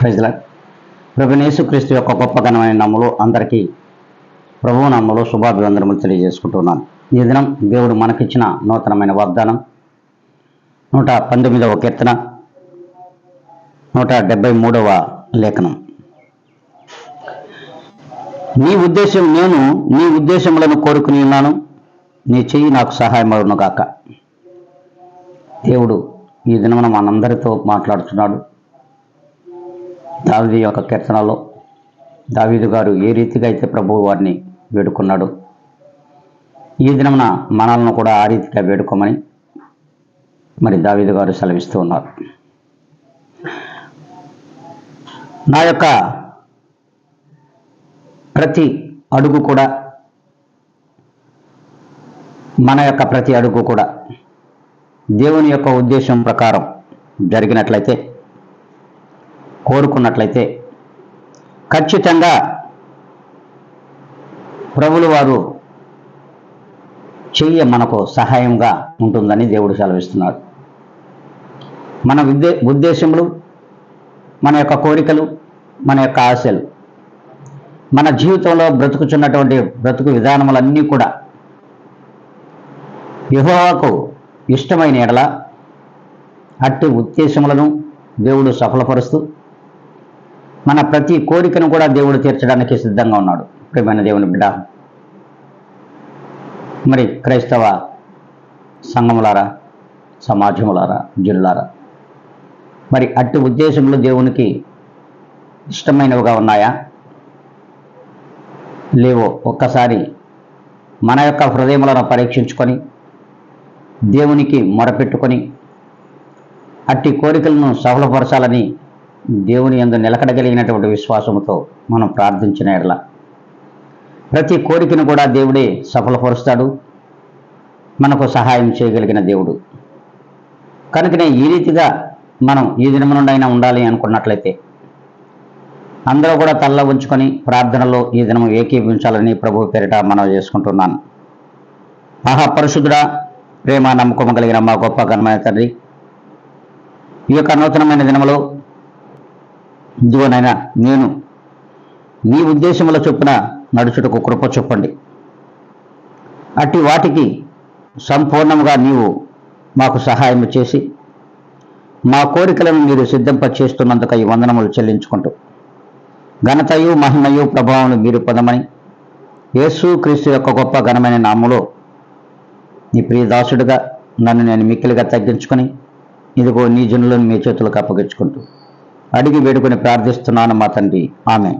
ప్రజల ప్రభువైన యేసుక్రీస్తు యొక్క గొప్ప ఘనమైన నామములో అందరికీ ప్రభువు నామములో శుభాభివందనములు తెలియజేసుకుంటున్నాను. ఈ దినం దేవుడు మనకిచ్చిన నూతనమైన వాగ్దానం 119వ కీర్తన 173వ లేఖనం. నేను నీ ఉద్దేశములను కోరుకుని ఉన్నాను, నీ చెయ్యి నాకు సహాయమగును గాక. దేవుడు ఈ దినమున మనందరితో మాట్లాడుతున్నాడు. దావీదు యొక్క కీర్తనలో దావీదు గారు ఏ రీతిగా అయితే ప్రభువు వారిని వేడుకున్నాడు, ఈ దినమున మనల్ని కూడా ఆ రీతిగా వేడుకోమని మరి దావీదు గారు సెలవిస్తూ ఉన్నారు. నా యొక్క ప్రతి అడుగు కూడా, మన యొక్క ప్రతి అడుగు కూడా దేవుని యొక్క ఉద్దేశం ప్రకారం జరిగినట్లయితే, కోరుకున్నట్లయితే ఖచ్చితంగా ప్రభువుల వారు చెయ్య మనకు సహాయంగా ఉంటుందని దేవుడు సెలవిస్తున్నాడు. మన ఉద్దేశములు, మన యొక్క కోరికలు, మన యొక్క ఆశలు, మన జీవితంలో బ్రతుకుచున్నటువంటి బ్రతుకు విధానములన్నీ కూడా యెహోవాకు ఇష్టమైన ఎడల అట్టి ఉద్దేశములను దేవుడు సఫలపరుస్తూ మన ప్రతి కోరికను కూడా దేవుడు తీర్చడానికి సిద్ధంగా ఉన్నాడు. ప్రియమైన దేవుని బిడ్డ, మరి క్రైస్తవ సంఘములారా, సమాజములారా, జనులారా, మరి అట్టి ఉద్దేశములు దేవునికి ఇష్టమైనవిగా ఉన్నాయా లేవో ఒక్కసారి మన యొక్క హృదయములను పరీక్షించుకొని దేవునికి మొరపెట్టుకొని అట్టి కోరికలను సఫలపరచాలని దేవుని యందు నిలకడగలిగినటువంటి విశ్వాసముతో మనం ప్రార్థించిన ఎడల ప్రతి కోరికను కూడా దేవుడే సఫలపరుస్తాడు, మనకు సహాయం చేయగలిగిన దేవుడు. కనుకనే ఈ రీతిగా మనం ఈ దినము నుండి అయినా ఉండాలి అనుకున్నట్లయితే అందరూ కూడా తల్ల ఉంచుకొని ప్రార్థనలో ఈ దినము ఏకీభవించాలని ప్రభు పేరిట మనవి చేసుకుంటున్నాను. మహాపరిశుద్ధుడా, ప్రేమ నమ్మకం కలిగిన మా గొప్ప ఘనమైన తండ్రి, ఈ యొక్క నూతనమైన దినములో ఇదిగోనైనా నేను నీ ఉద్దేశముల చొప్పున నడుచుటకు కృప చూపండి. అట్టి వాటికి సంపూర్ణంగా నీవు మాకు సహాయం చేసి మా కోరికలను మీరు సిద్ధింపచేస్తున్నందుకు ఈ వందనములు చెల్లించుకుంటూ ఘనతయు మహిమయు ప్రభావం మీరు పొందమని యేసు క్రీస్తు యొక్క గొప్ప ఘనమైన నామములో నీ ప్రియదాసుడిగా నన్ను నేను మిక్కిలిగా తగ్గించుకొని ఇదిగో నీ జనులను మీ చేతులకు అప్పగించుకుంటూ అడిగి వేడుకొని ప్రార్థిస్తున్నాను మా తండ్రి. ఆమేన్.